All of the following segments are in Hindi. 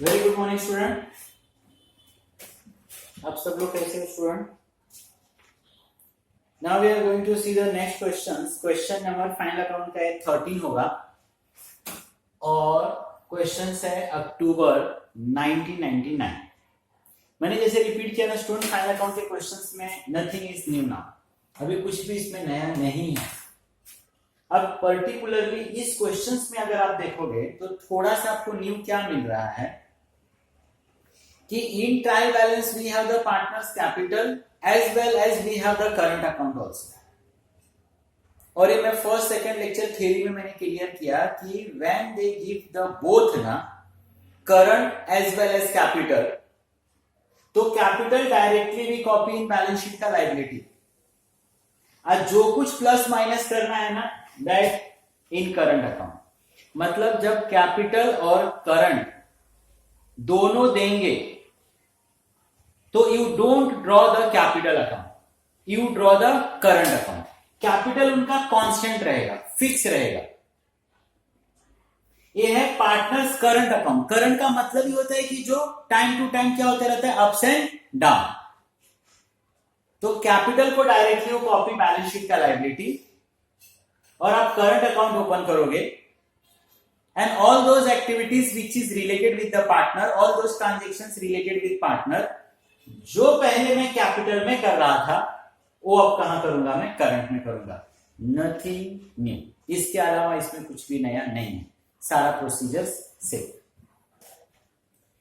Very good morning student. आप सब लोग कैसे हो student? Now we are going to see the next questions. Question number final account का है 13 होगा और क्वेश्चंस है अक्टूबर 1999। मैंने जैसे रिपीट किया ना स्टूडेंट, फाइनल अकाउंट के क्वेश्चंस में नथिंग इज न्यू नाउ, अभी कुछ भी इसमें नया नहीं है। अब पर्टिकुलरली इस क्वेश्चंस में अगर आप देखोगे तो थोड़ा सा आपको न्यू क्या मिल रहा है कि in trial balance we have the partners capital as well as we have the current account also. और ये मैं फर्स्ट सेकंड लेक्चर थ्योरी में मैंने क्लियर किया कि when they give the both ना current as well as capital, तो capital directly we copy in balance sheet का लायबिलिटी, और जो कुछ प्लस माइनस करना है ना दैट इन करंट अकाउंट। मतलब जब कैपिटल और करंट दोनों देंगे तो you don't draw the capital account, you draw the current account. Capital उनका कांस्टेंट रहेगा, फिक्स रहेगा। ये है पार्टनर्स करंट अकाउंट। करंट का मतलब ही होता है कि जो टाइम टू टाइम क्या होता रहता है, अप्स एंड डाउन। तो कैपिटल को डायरेक्टली वो कॉपी बैलेंस शीट का लायबिलिटी, और आप करंट अकाउंट ओपन करोगे and all those activities which is related with the partner, all those transactions related with partner, जो पहले मैं कैपिटल में कर रहा था वो अब कहां करूंगा, मैं करंट में करूंगा। नथिंग न्यू, इसके अलावा इसमें कुछ भी नया नहीं है, सारा प्रोसीजर सेम।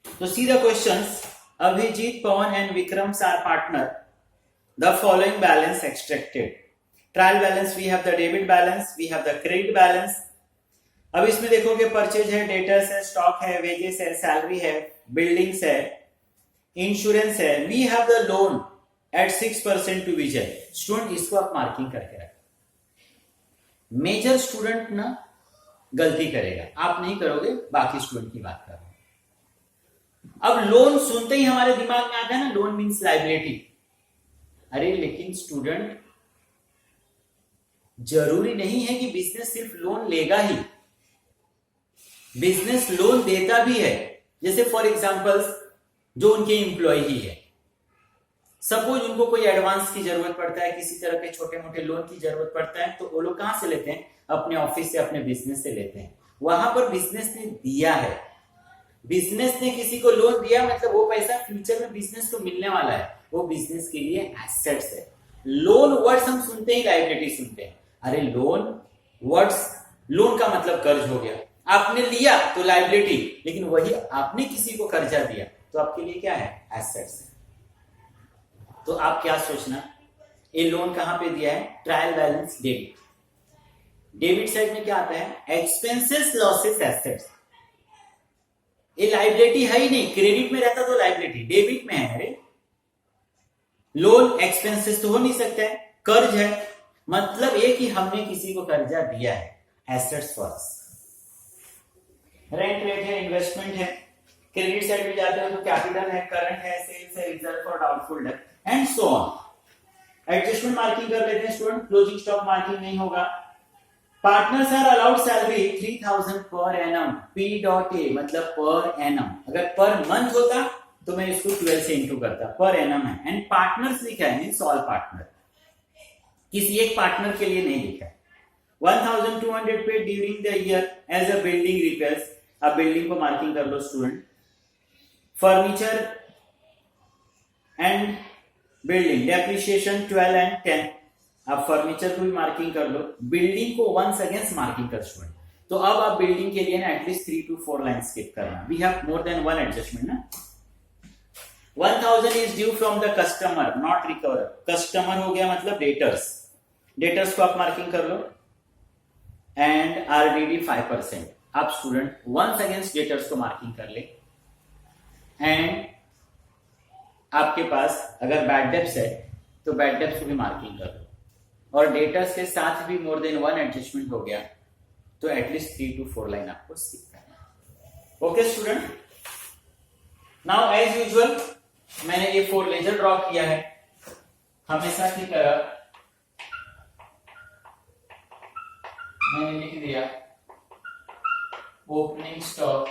तो see the questions. Abhijit, Pavan and Vikram are partner. The following balance extracted. Trial balance we have the debit balance, we have the credit balance. अब इसमें देखोगे परचेज है, डेटर्स है, स्टॉक है, वेजेस है, सैलरी है, बिल्डिंग्स है, इंश्योरेंस है। We have the loan at 6% to Vijay. Student इसको आप मार्किंग करके रखें। मेजर स्टूडेंट ना गलती करेगा, आप नहीं करोगे, बाकी स्टूडेंट की बात कर रहा हूं। अब लोन सुनते ही हमारे दिमाग में आता है ना, लोन मीन्स लाइबिलिटी। अरे लेकिन स्टूडेंट जरूरी नहीं है कि बिजनेस सिर्फ लोन लेगा ही, बिजनेस लोन देता भी है। जैसे फॉर एग्जांपल जो उनके एम्प्लॉय ही है, सपोज उनको कोई एडवांस की जरूरत पड़ता है, किसी तरह के छोटे मोटे लोन की जरूरत पड़ता है, तो वो लोग कहां से लेते हैं, अपने ऑफिस से, अपने बिजनेस से लेते हैं। वहां पर बिजनेस ने दिया है, बिजनेस ने किसी को लोन दिया, मतलब वो पैसा फ्यूचर में बिजनेस को मिलने वाला है, वो बिजनेस के लिए एसेट्स है। लोन वर्ड्स हम सुनते ही लायबिलिटी सुनते हैं। अरे लोन वर्ड्स, लोन का मतलब कर्ज हो गया, आपने लिया तो लायबिलिटी, लेकिन वही आपने किसी को कर्जा दिया तो आपके लिए क्या है, एसेट्स है। तो आप क्या सोचना, ये लोन कहां पे दिया है, trial balance debit. Debit side में क्या आता है, एक्सपेंसेस, लॉसेस, एसेट्स। ये लायबिलिटी है ही नहीं, क्रेडिट में रहता तो लायबिलिटी, डेबिट में है। अरे लोन एक्सपेंसेस तो हो नहीं सकता है, कर्ज है, मतलब ये कि हमने किसी को कर्जा दिया है, एसेट्स फर्स्ट। रेंट रेट है, इन्वेस्टमेंट है। क्रेडिट साइड में जाते हो तो कैपिटल है, करंट है, सेल्स है, रिजर्व और doubtful debt and so on. Adjustment marking कर लेते हैं स्टूडेंट, क्लोजिंग स्टॉक मार्किंग नहीं होगा। Partners are allowed salary 3000 per annum, P.A मतलब पर एनम। अगर पर मंथ होता तो मैं इसको 12 से इंटू करता, पर एनम है। एंड पार्टनर्स लिखा है मींस ऑल पार्टनर, किसी एक पार्टनर के लिए नहीं लिखा है। 1200 pay during the year as a building repairs. अब बिल्डिंग को मार्किंग कर लो student. Furniture and building depreciation 12 and 10। अब फर्नीचर को भी मार्किंग कर लो, बिल्डिंग को वंस अगेंस्ट मार्किंग कर स्टूडेंट। तो अब आप बिल्डिंग के लिए ना एटलीस्ट 3 to 4 लाइन स्किप करना। We have more than one adjustment ना। 1000 is due from the customer not recover. Customer हो गया मतलब डेटर्स, डेटर्स को आप मार्किंग कर लो। And RDD 5%। आप स्टूडेंट वंस अगेंस्ट डेटर्स को मार्किंग कर ले। एंड आपके पास अगर बैड डेब्ट्स है तो बैड डेब्ट्स को भी मार्किंग कर लो, और डेटर्स के साथ भी मोर देन वन एडजस्टमेंट हो गया तो एटलीस्ट 3 to 4 लाइन आपको स्किप करना। Okay student, now as usual मैंने ये 4 लेजर ड्रॉ किया है। हमेशा की तरह मैंने लिख दिया ओपनिंग स्टॉक,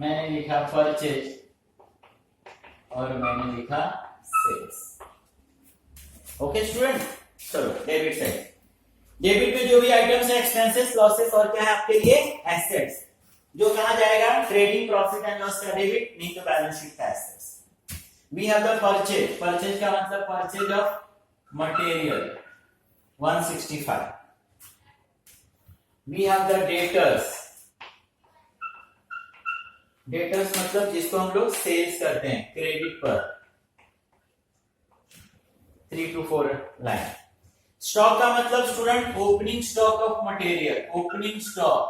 मैंने लिखा परचेज और मैंने लिखा सेल्स। ओके स्टूडेंट, चलो डेबिट साइड। डेबिट में जो भी आइटम्स है एक्सपेंसेस, लॉसेस और क्या है आपके लिए एसेट्स, जो कहा जाएगा ट्रेडिंग प्रॉफिट एंड लॉस का डेबिट, नहीं तो बैलेंस शीट का assets. We have the purchase, purchase का मतलब purchase of material 165। We have the debtors, debtors मतलब जिसको हम लोग सेल्स करते हैं क्रेडिट पर 3 to 4 लाइन। स्टॉक का मतलब student opening stock of material, opening stock,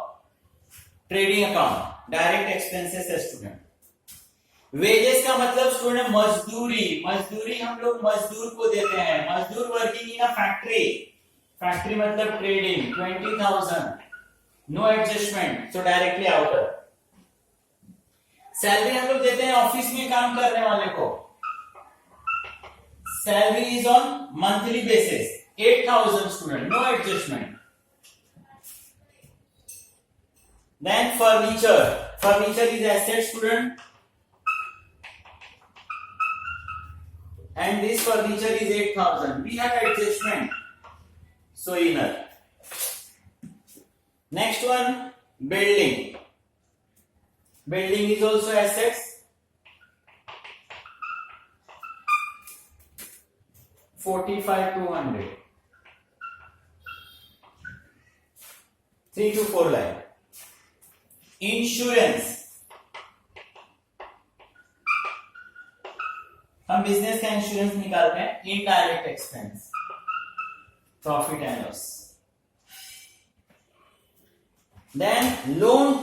trading account, direct expenses है स्टूडेंट। वेजेस का मतलब स्टूडेंट मजदूरी, मजदूरी हम लोग मजदूर को देते हैं, मजदूर working in a factory, factory मतलब trading 20,000, no adjustment, so directly outer. Salary हम लोग देते हैं ऑफिस में काम करने वाले को, salary is on monthly basis 8,000 student, no adjustment. Then furniture, furniture is asset student, and this furniture is 8,000. We have adjustment, so inner. Next one, building. Building is also assets, 45,200, 3 to 4 line. Insurance, हम बिजनेस का इंश्योरेंस निकालते हैं, indirect expense, profit and loss. Then loan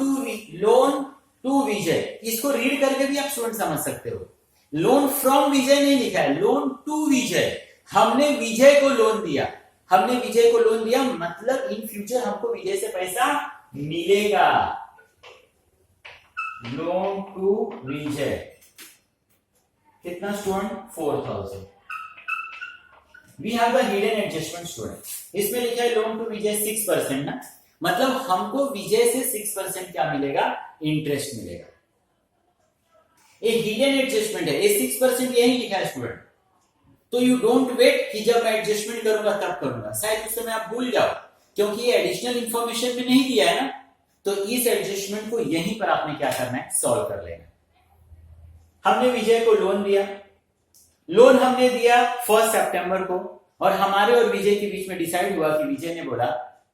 to Vijay, इसको रीड करके भी आप स्टूडेंट समझ सकते हो। लोन फ्रॉम विजय नहीं लिखा है, लोन टू विजय, हमने विजय को लोन दिया, हमने विजय को लोन दिया मतलब इन फ्यूचर हमको विजय से पैसा मिलेगा। लोन टू विजय कितना student 4,000। We have the hidden adjustment student, इसमें लिखा है लोन टू विजय 6% ना, मतलब हमको विजय से 6% क्या मिलेगा, इंटरेस्ट मिलेगा। ये हिडन एडजस्टमेंट है, ये 6% यही लिखा है स्टूडेंट, तो यू डोंट वेट कि जब मैं एडजस्टमेंट करूंगा तब करूंगा, शायद उस समय आप भूल जाओ क्योंकि ये एडिशनल इंफॉर्मेशन में नहीं दिया है ना, तो इस एडजस्टमेंट को यहीं पर आपने क्या करना है, सॉल्व कर लेना। हमने विजय को लोन दिया, लोन हमने दिया 1 सितंबर को, और हमारे और विजय के बीच में डिसाइड हुआ कि विजय ने बोला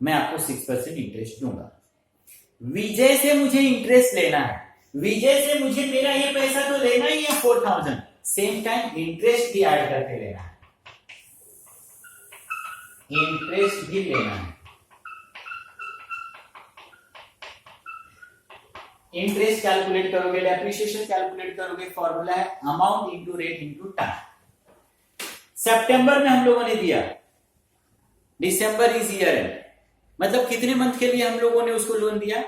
मैं आपको 6% इंटरेस्ट दूंगा। विजय से मुझे इंटरेस्ट लेना है, विजय से मुझे मेरा ये पैसा तो लेना ही है 4,000, सेम टाइम इंटरेस्ट भी ऐड करके लेना है, इंटरेस्ट भी लेना है। इंटरेस्ट कैलकुलेट करोगे, डेप्रिसिएशन कैलकुलेट करोगे, फॉर्मूला है amount into rate into time. सितंबर में हम लोगों ने दिया, दिसंबर इज ईयर एंड, मतलब कितने मंथ के लिए हम लोगों ने उसको लोन दिया,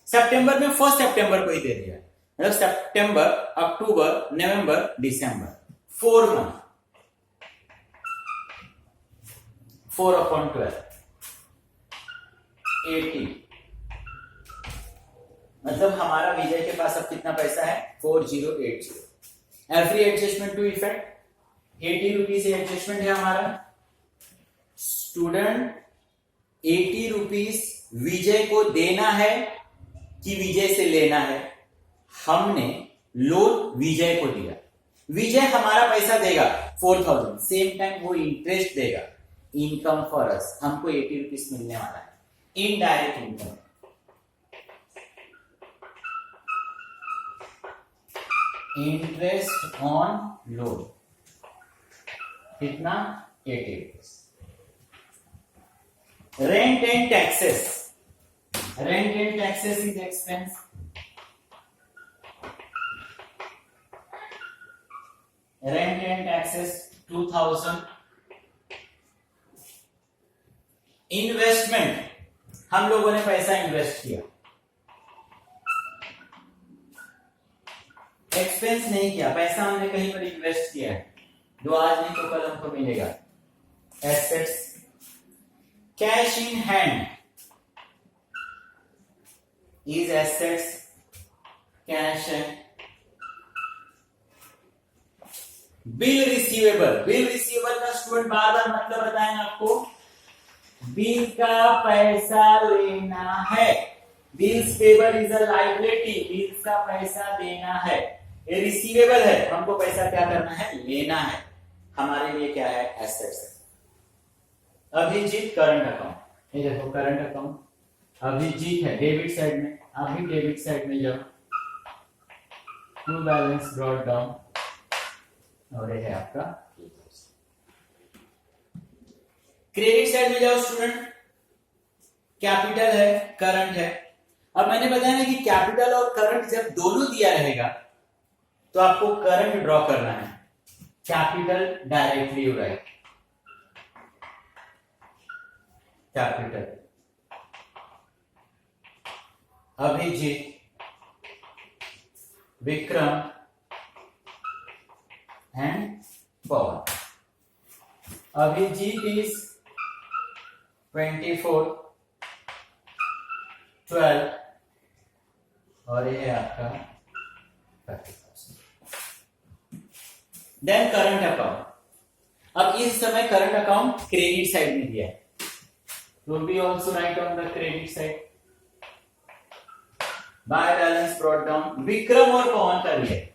सितंबर में 1 सितंबर को ही दे दिया, मतलब सितंबर, अक्टूबर, नवंबर, दिसंबर, 4 मंथ, 4/12 80, मतलब हमारा विजय के पास अब कितना पैसा है 4080। Every adjustment to effect 80 rupees adjustment है हमारा स्टूडेंट। 80 रुपीज विजय को देना है कि विजय से लेना है, हमने लोन विजय को दिया, विजय हमारा पैसा देगा 4,000, सेम टाइम वो इंटरेस्ट देगा, इनकम फॉर अस, हमको 80 रुपीज मिलने वाला है, indirect income. Interest on loan कितना 80 rupees. Rent and taxes, rent and taxes is expense, rent and taxes 2000। Investment, हम लोगों ने पैसा इन्वेस्ट किया, एक्सपेंस नहीं किया, पैसा हमने कहीं पर इन्वेस्ट किया है, जो आज नहीं तो कल हमको मिलेगा। Assets, cash in hand is assets, cash है। बिल रिसीवेबल, बिल रिसीवेबल का स्टूडेंट बार बार मतलब बताएं आपको, बिल का पैसा लेना है। Bills payable is a liability, bills का पैसा देना है। ये रिसीवेबल है, हमको पैसा क्या करना है, लेना है। हमारे लिए क्या है, एसेट्स है। अभिजीत करंट अकाउंट, ये देखो करंट अकाउंट, अभिजीत है डेबिट साइड में, आप भी डेबिट साइड में जाओ, टू बैलेंस ब्रॉट डाउन, और ये है आपका क्रेडिट साइड में जाओ स्टूडेंट, कैपिटल है, करंट है। अब मैंने बताया ना कि कैपिटल और करंट जब दोनों दिया रहेगा तो आपको करंट ड्रॉ करना है। Capital directly you write, capital Abhijit, Vikram and Pavan. Abhijit is 24, 12 और ये है आपका 30,000। देन करंट अकाउंट, अब इस समय करंट अकाउंट क्रेडिट साइड में दिया है, तो we also write on the credit side. By balance brought down, Vikram और पवन का दिया है।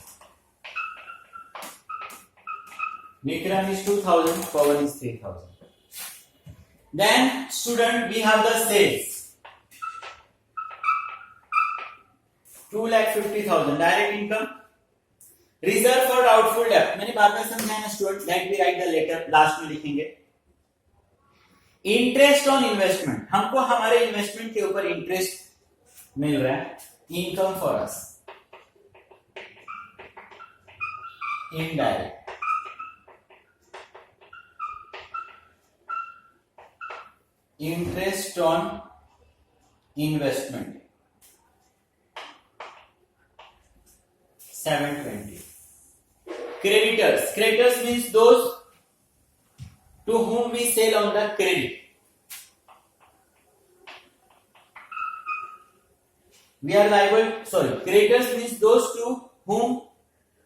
Vikram is 2,000, Pawan is 3,000. Then student we have the sales, 2,50,000 direct income. Reserve for doubtful debt, मैंने बाद में समझाया ना student, that we write the later, last में लिखेंगे। इंटरेस्ट ऑन इन्वेस्टमेंट, हमको हमारे इन्वेस्टमेंट के ऊपर इंटरेस्ट मिल रहा है, income for us, indirect. Interest on investment 720. Creditors, creditors means those to whom we sell on the credit. We are liable, sorry, creditors means those to whom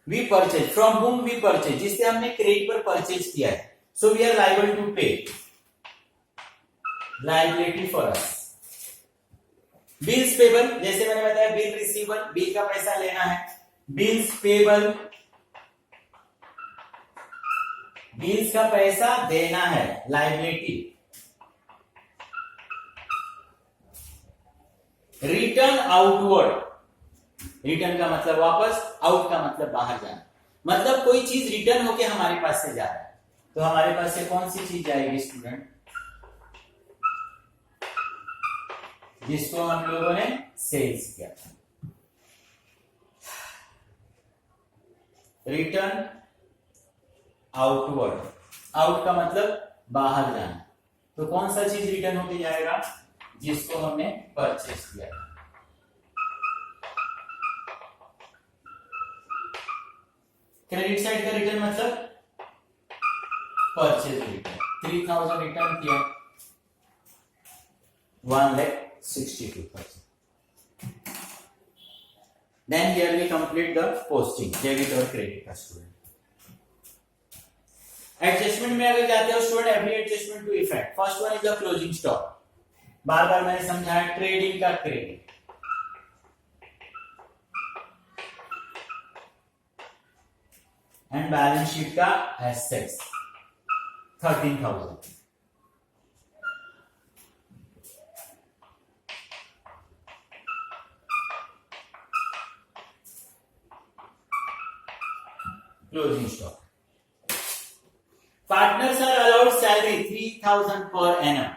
we purchase, from whom we purchase, जिससे हमने क्रेडिट पर परचेज किया है, so we are liable to pay, liability for us. Bills payable, जैसे मैंने बताया बिल रिसीवेबल, बिल का पैसा लेना है। बिल्स पेबल, बिल्स का पैसा देना है, लायबिलिटी। रिटर्न आउटवर्ड, रिटर्न का मतलब वापस, आउट का मतलब बाहर जाना, मतलब कोई चीज रिटर्न होके हमारे पास से जा रहा है, तो हमारे पास से कौन सी चीज जाएगी स्टूडेंट, जिसको हम लोगों ने सेल्स किया था। रिटर्न आउटवर्ड, आउट का मतलब बाहर जाना, तो कौन सा चीज रिटर्न होके जाएगा, जिसको हमने परचेज किया था। क्रेडिट साइड का रिटर्न मतलब परचेज रिटर्न, 3,000 रिटर्न किया, 1,62,000. Then here we complete the posting, debit और क्रेडिट का स्टूडेंट। एडजस्टमेंट में अगर जाते हो student, every adjustment to effect, first one is the closing stock, बार बार मैंने समझाया, ट्रेडिंग का क्रेडिट, एंड बैलेंस शीट का assets 13,000। Closing stock. Partners are allowed salary 3,000 per annum,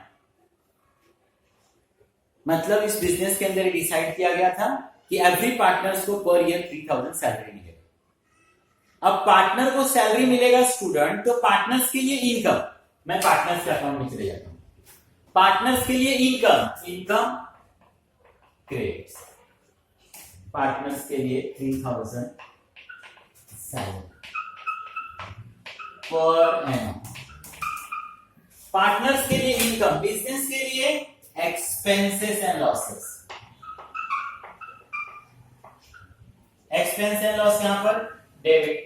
मतलब इस बिजनेस के अंदर डिसाइड किया गया था कि एवरी पार्टनर्स को पर ईयर 3,000 सैलरी मिलेगा। अब पार्टनर को सैलरी मिलेगा स्टूडेंट, तो पार्टनर्स के लिए इनकम, मैं पार्टनर्स के अकाउंट में चले जाता हूं, पार्टनर्स के लिए इनकम, इनकम क्रेडिट्स, पार्टनर्स के लिए 3,000 सैलरी पर एनम। पार्टनर्स के लिए इनकम, बिजनेस के लिए expenses and losses, expense and loss यहां पर debit,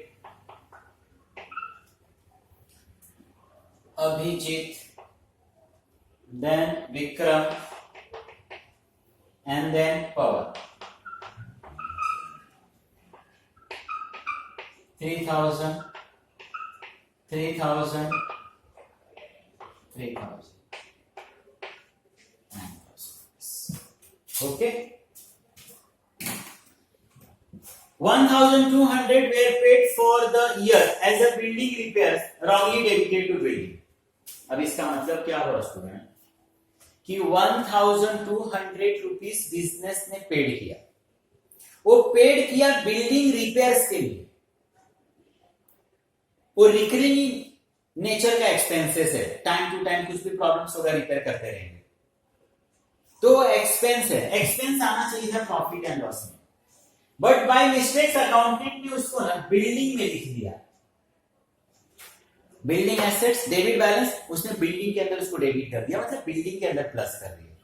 Abhijit, then Vikram and then Pavan, 3000 3000 3000 okay. 1200 were paid for the year as a building repairs wrongly debited to building. अब इसका मतलब क्या हुआ स्टूडेंट कि 1200 रुपीस बिजनेस ने पेड किया, वो पेड किया बिल्डिंग रिपेयर्स के लिए, वो रिकरिंग नेचर का एक्सपेंसेस है, टाइम टू टाइम कुछ भी प्रॉब्लम्स होगा रिपेयर करते रहेंगे, तो एक्सपेंस है, एक्सपेंस आना चाहिए था प्रॉफिट एंड लॉस में, बट बाय मिस्टेक्स अकाउंटेंट ने उसको ना बिल्डिंग में लिख दिया, बिल्डिंग एसेट्स डेबिट बैलेंस, उसने बिल्डिंग के अंदर उसको डेबिट कर दिया, मतलब बिल्डिंग के अंदर प्लस कर दिया।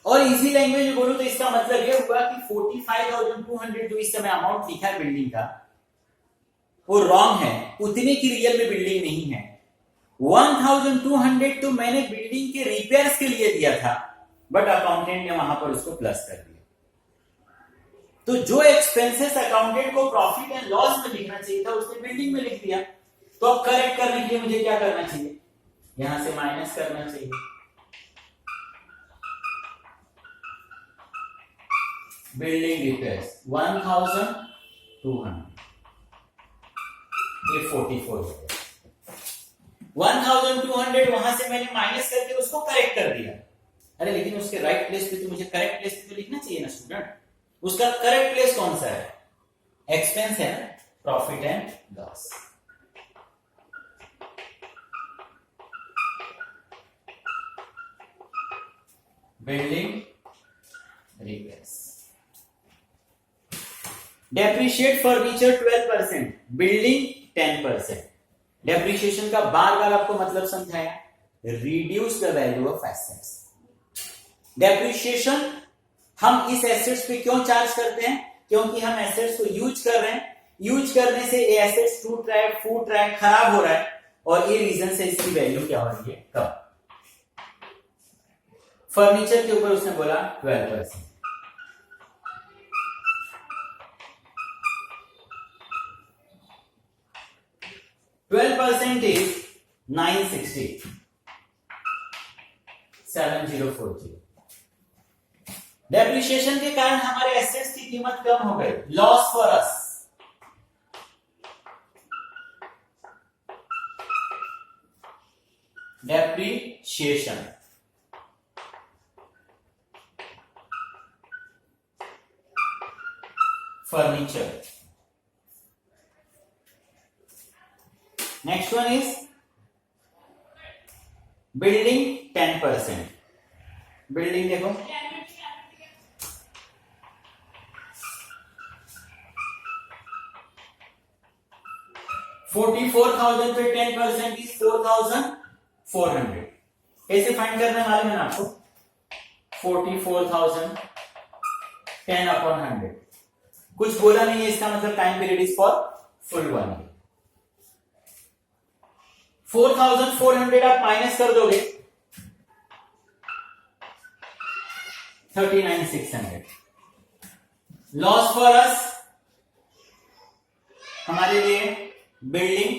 और इजी लैंग्वेज में बोलूं तो इसका मतलब ये हुआ कि 45,200 जो इस समय अमाउंट लिखा है बिल्डिंग का वो रॉन्ग है, उतने की रियल में बिल्डिंग नहीं है। 1200 तो मैंने बिल्डिंग के रिपेयर्स के लिए दिया था, बट अकाउंटेंट ने वहां पर उसको प्लस कर दिया। तो जो एक्सपेंसेस अकाउंटेंट को प्रॉफिट एंड लॉस में लिखना चाहिए था उसने बिल्डिंग में लिख दिया। तो अब करेक्ट करने के लिए मुझे क्या करना चाहिए, यहां से माइनस करना चाहिए, बिल्डिंग रिपेयर्स 1200, ये 44 हो गया, 1200 वहां से मैंने माइनस करके उसको करेक्ट कर दिया। अरे लेकिन उसके राइट प्लेस पे तो मुझे करेक्ट प्लेस पे तो लिखना चाहिए ना स्टूडेंट, उसका करेक्ट प्लेस कौन सा है, एक्सपेंस है ना, profit and loss. Building repairs, depreciate furniture 12%, building 10%। Depreciation का बार बार आपको मतलब समझाया, reduce the value of assets. Depreciation हम इस एसेट्स पे क्यों चार्ज करते हैं, क्योंकि हम एसेट्स को यूज कर रहे हैं, यूज करने से ये एसेट्स टूट रहा है, फूट रहा है, खराब हो रहा है, और ये रीजन से इसकी वैल्यू क्या हो रही है, कम। फर्नीचर के ऊपर उसने बोला 12%, 12% इज 960, 7040। डेप्रिशिएशन के कारण हमारे एसेट्स की कीमत कम हो गई, loss for us. Depreciation furniture. Next one is building 10%। Building देखो 44,000 पे 10% इज 4,400। कैसे फाइंड करना मालूम है ना आपको, 44,000 10/100, कुछ बोला नहीं है, इसका मतलब time period is for full 1 year. 4,400 आप माइनस कर दोगे 39,600। लॉस फॉर अस हमारे लिए building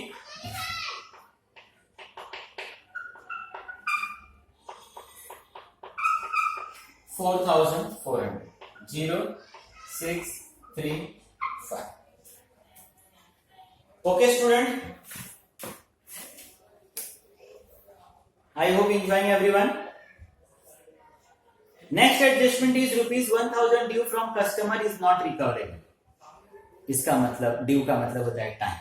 4,400, 0,635। Okay student, I hope enjoying everyone. Next adjustment is ₹1,000 due from customer is not recoverable. इसका मतलब ड्यू का मतलब होता है टाइम।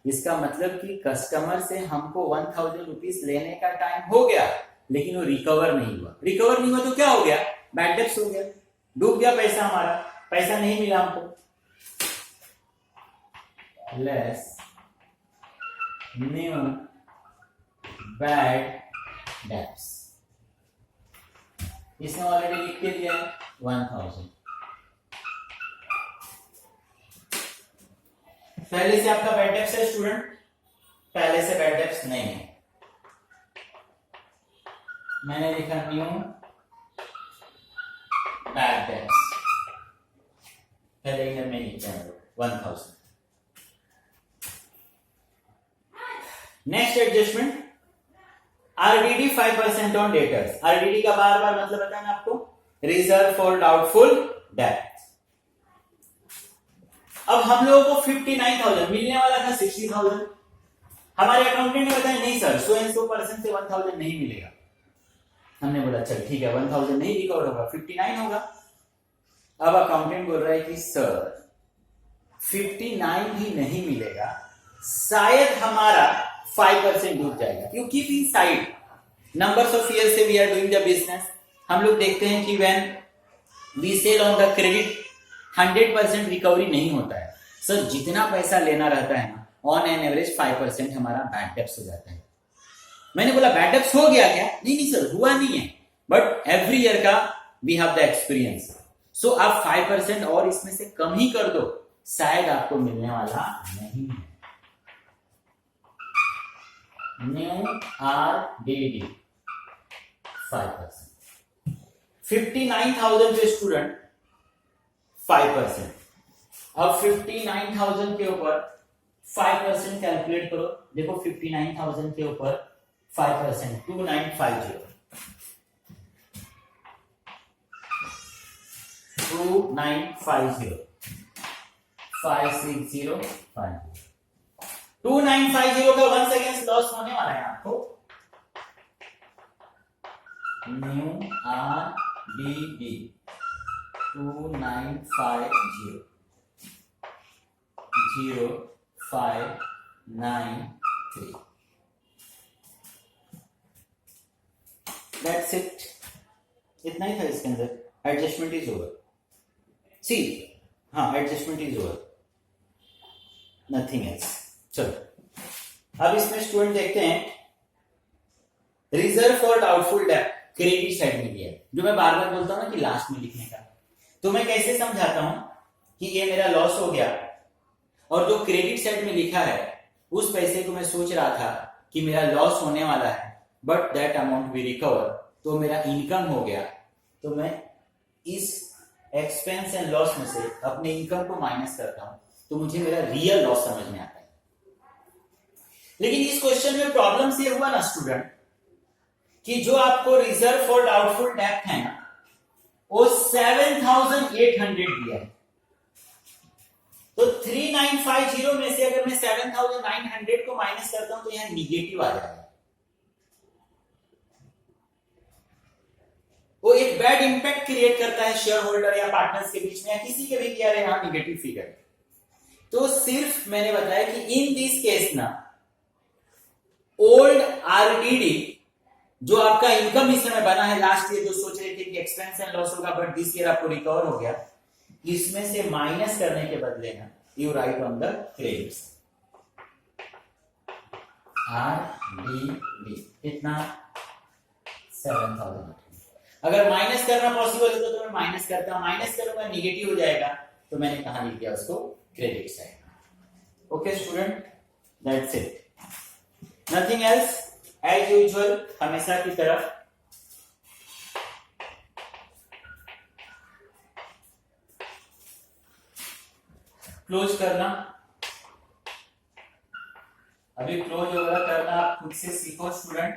इसका मतलब कि कस्टमर से हमको 1,000 रुपीज लेने का टाइम हो गया, लेकिन वो रिकवर नहीं हुआ। रिकवर नहीं हुआ तो क्या हो गया, बैड डेब्ट्स हो गया, डूब गया पैसा हमारा, पैसा नहीं मिला हमको। लेस न्यू बैड डेब्ट्स, इसने ऑलरेडी लिख के दिया 1,000। पहले से आपका बैड डेब्ट्स है स्टूडेंट? पहले से बैड डेब्ट्स नहीं है। मैंने लिखा न्यू बैड डेब्ट्स, पहले ईयर में लिखते हैं 1000। Next adjustment, RDD 5% on debtors. RDD का बार बार मतलब बताना आपको, रिजर्व फॉर डाउटफुल डेट। अब हम लोगों को 59,000 मिलने वाला था, 60,000। हमारे अकाउंटेंट ने बताया नहीं sir, so and so person से 1000 नहीं मिलेगा। हमने बोला चल ठीक है, 1000 नहीं रिकवर होगा, 59 होगा। अब अकाउंटेंट बोल रहा है कि सर 59 भी नहीं मिलेगा, शायद हमारा 5% डूब जाएगा। You keep inside numbers of year से we are doing the business. हम लोग देखते हैं कि when we sell on the credit 100% recovery नहीं होता है सर। जितना पैसा लेना रहता है ना, ऑन एन एवरेज 5% हमारा बैड डेब्ट्स हो जाता है। मैंने बोला बैड डेब्ट्स हो गया क्या? नहीं सर, हुआ नहीं है, बट एवरी ईयर का वी हैव द एक्सपीरियंस। सो आप 5% और इसमें से कम ही कर दो, शायद आपको मिलने वाला नहीं है। न्यू आरडीडी 5%, 59,000 पे स्टूडेंट 5%। अब 59,000 के ऊपर 5% कैलकुलेट करो। देखो 59,000 के ऊपर 5%, 2950, 2950, 56050, 2950 का 1 सेकेंड लॉस होने वाला है आपको। New RDD 2950 0593। That's it. इतना ही था इसके अंदर। Adjustment is over. सी हाँ, adjustment is over, nothing else. चलो अब इसमें स्टूडेंट देखते हैं, reserve for doubtful debt credit side में दिया है, जो मैं बार बार बोलता हूं ना कि लास्ट में लिखने का। तो मैं कैसे समझाता हूं कि ये मेरा लॉस हो गया, और जो क्रेडिट साइड में लिखा है उस पैसे को मैं सोच रहा था कि मेरा लॉस होने वाला है, but that amount we recover, तो मेरा इनकम हो गया। तो मैं इस एक्सपेंस एंड लॉस में से अपने इनकम को माइनस करता हूं, तो मुझे मेरा रियल लॉस समझ में आता है। लेकिन इस क्वेश्चन में प्रॉब्लम से हुआ ना स्टूडेंट, कि जो आपको रिजर्व फॉर डाउटफुल डेट है ना, वो 7,800 दिया है। तो 3950 में से अगर मैं 7,900 को माइनस करता हूं तो यहां निगेटिव आ जाएगा। वो एक बैड इंपैक्ट क्रिएट करता है शेयर होल्डर या पार्टनर्स के बीच में, या किसी के भी किया रहे यहां निगेटिव फिगर। तो सिर्फ मैंने बताया कि इन दिस केस ना, ओल्ड आरडीडी जो आपका इनकम इस समय बना है, लास्ट ईयर जो सोच रहे थे कि एक्सपेंस एंड लॉस होगा, बट दिस ईयर आपको रिकवर हो गया, इसमें से माइनस करने के बदले ना you right on the credits RDD कितना 7,000। अगर माइनस करना पॉसिबल है तो मैं माइनस करता हूं, माइनस करूंगा निगेटिव हो जाएगा, तो मैंने कहां लिख दिया उसको credit side. Okay student, that's it, nothing else. As usual हमेशा की तरफ क्लोज करना, अभी क्लोज वगैरह करना आप खुद से सीखो स्टूडेंट।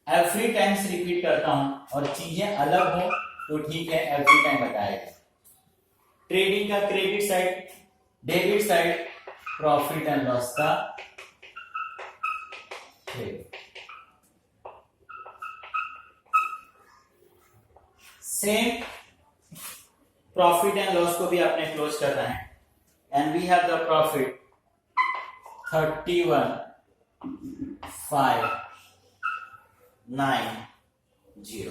एवरी टाइम्स रिपीट करता हूं, और चीजें अलग हो तो ठीक है, एवरी टाइम बताएगा। ट्रेडिंग का credit side, debit side, profit and loss का सेम प्रॉफिट एंड लॉस को भी आपने क्लोज करना है। And we have the profit 31,590,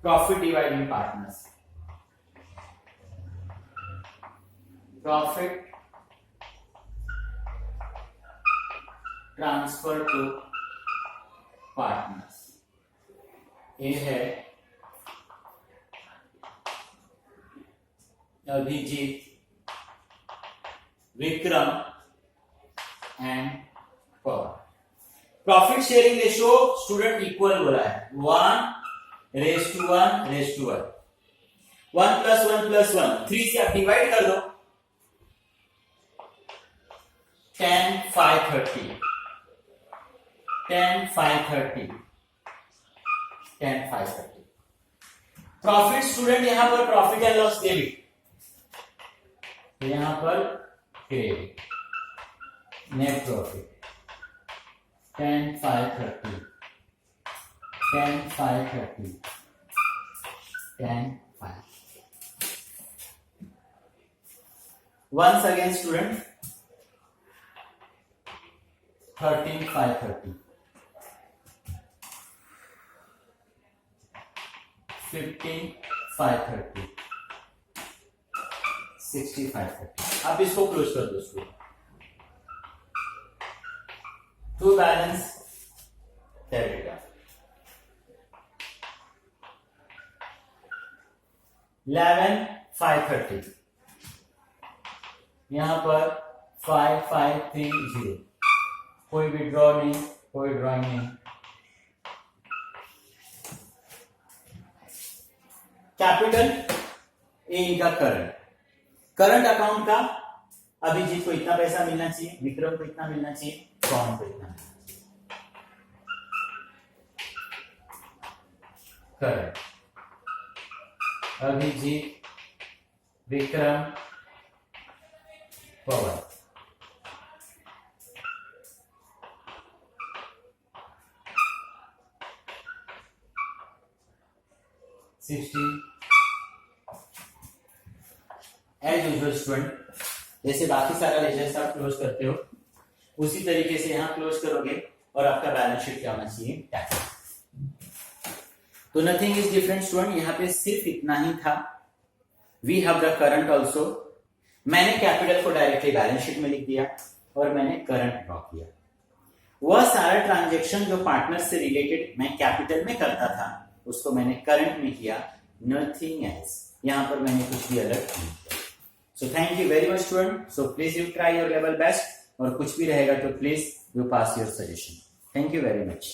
profit dividing partners, profit transfer to partners. ये है Abhijit, Vikram profit sharing ratio student equal बोला है 1:1:1 1 + 1 + 1 3 से आप डिवाइड कर दो 10 5 30 10 5 30 10 5 30 प्रॉफिट स्टूडेंट यहां पर प्रॉफिट एंड लॉस डेबिट तो यहां पर credit net profit 10 5 30 10 5 30 10 5 once again student 13 5 30 15 5 30 65 30 आप इसको क्लोज कर दो स्टूडेंट टू बैलेंस डेबिट 11 5 30 यहां पर 5 5 3 0 कोई विड्रॉ नहीं कोई ड्रॉइंग नहीं कैपिटल ए इनका करंट अकाउंट का अभिजीत को इतना पैसा मिलना चाहिए विक्रम को इतना मिलना चाहिए कौन को इतना करंट अभिजीत विक्रम पवन 16 एज यूजुअल स्टूडेंट जैसे बाकी सारा लेजर्स आप क्लोज करते हो उसी तरीके से यहां क्लोज करोगे और आपका बैलेंस शीट क्या होना चाहिए टैक्स तो नथिंग इज डिफरेंट स्टूडेंट यहां पे सिर्फ इतना ही था we have the current also मैंने कैपिटल को डायरेक्टली बैलेंस शीट में लिख दिया और मैंने करंट ड्रॉ किया वह सारा ट्रांजेक्शन जो पार्टनर से रिलेटेड मैं कैपिटल में करता था उसको मैंने करंट में किया नथिंग एल्स यहां पर मैंने कुछ भी अलग नहीं किया so thank you very much student so please you try your level best और कुछ भी रहेगा तो please you pass your suggestion thank you very much